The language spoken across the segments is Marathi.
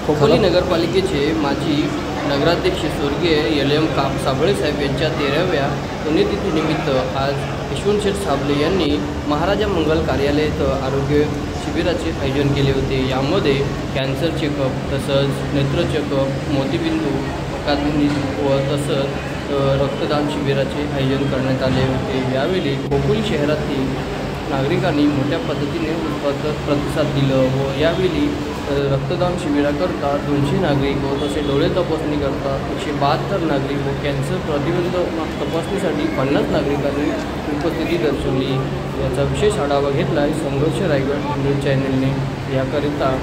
खोपोली नगरपालिकेचे माजी नगराध्यक्ष स्वर्गीय एल.एम. साबळे साहेब यांच्या 13व्या पुण्यतिथीनिमित्त आज यशवंत शेठ साबळे यांनी महाराजा मंगल कार्यालयात आरोग्य शिबिराचे आयोजन केले होते। यामध्ये कॅन्सर चेकअप तसंच नेत्र चेकअप, मोतीबिंदू व तसंच रक्तदान शिबिराचे आयोजन करण्यात आले होते। यावेळी खोपोली शहरातील नागरिकांनी मोठ्या पद्धतीने प्रतिसाद दिला व यावेळी रक्तदान शिबिराकरता 200 नागरिक व तसे डोळे तपासणी करता 172 नागरिक व कॅन्सर प्रतिबंध तपासणीसाठी 50 नागरिकांनी उपस्थिती दर्शवली। याचा विशेष आढावा घेतला आहे संघर्ष रायगड न्यूज चॅनलने। याकरिता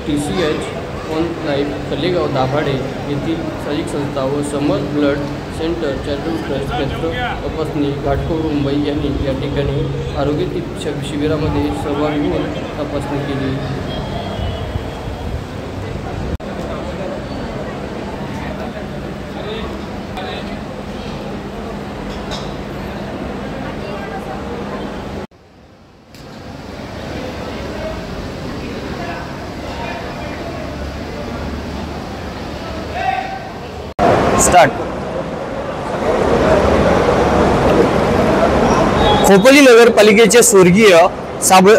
TCH ऑन लाईव्ह कल्लेगाव दाभाडे येथील सामाजिक संस्था व समर ब्लड सेंटर चॅरिटेबल ट्रस्ट नेत्र तपासणी घाटकोपर मुंबई यांनी या ठिकाणी आरोग्य शिबिरामध्ये सहभागी होऊन तपासणी केली। स्टार्ट। खोपोली नगरपालिकेचे स्वर्गीय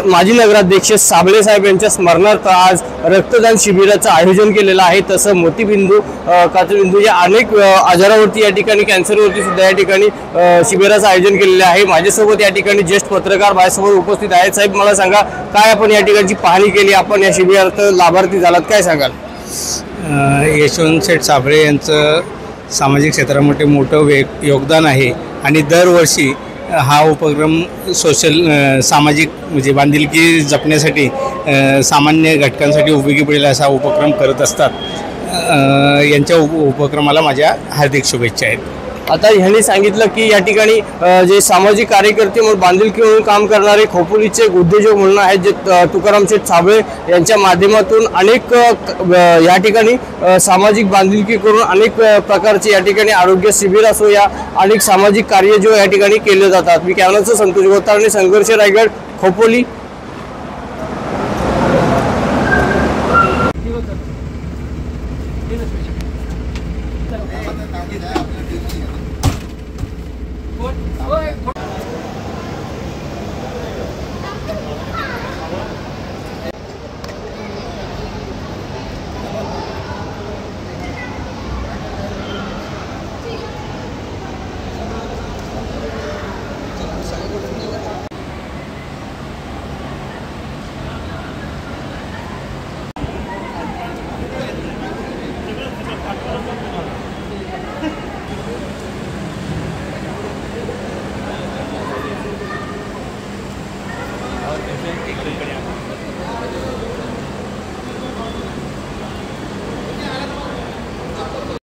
माजी नगराध्यक्ष साबळे साहेब यांच्या स्मरणार्थ आज रक्तदान शिबिराचं आयोजन केलेलं आहे। तसं मोतीबिंदू, काचबिंदू या अनेक आजारावरती या ठिकाणी, कॅन्सरवरती सुद्धा या ठिकाणी शिबिराचं आयोजन केलेलं आहे। माझ्यासोबत या ठिकाणी ज्येष्ठ पत्रकार माझ्यासोबत उपस्थित आहेत। साहेब, मला सांगा, काय आपण या ठिकाणची पाहणी केली, आपण या शिबिरात लाभार्थी झालात, काय सांगाल? यशवंत शेठ साबळे यांचं सामाजिक क्षेत्रामध्ये मोठं योगदान आहे आणि दरवर्षी हा उपक्रम सामाजिक म्हणजे बांधिलकी जपण्यासाठी सामान्य घटकांसाठी उपयोगी पडेल असा उपक्रम करत असतात। यांच्या उपक्रमाला माझ्या हार्दिक शुभेच्छा आहेत। आता ह्यांनी सांगितलं की या ठिकाणी जे सामाजिक कार्यकर्ते म्हणून बांधिलकी म्हणून काम करणारे खोपोलीचे उद्योजक म्हणून आहेत, जे तुकाराम शेठ साबळे यांच्या माध्यमातून अनेक या ठिकाणी सामाजिक बांधिलकी करून अनेक प्रकारचे या ठिकाणी आरोग्य शिबिर असो या अनेक सामाजिक कार्य जो या ठिकाणी केले जातात। मी कॅमेराचं संतोष गोतावणे, संघर्ष रायगड, खोपोली।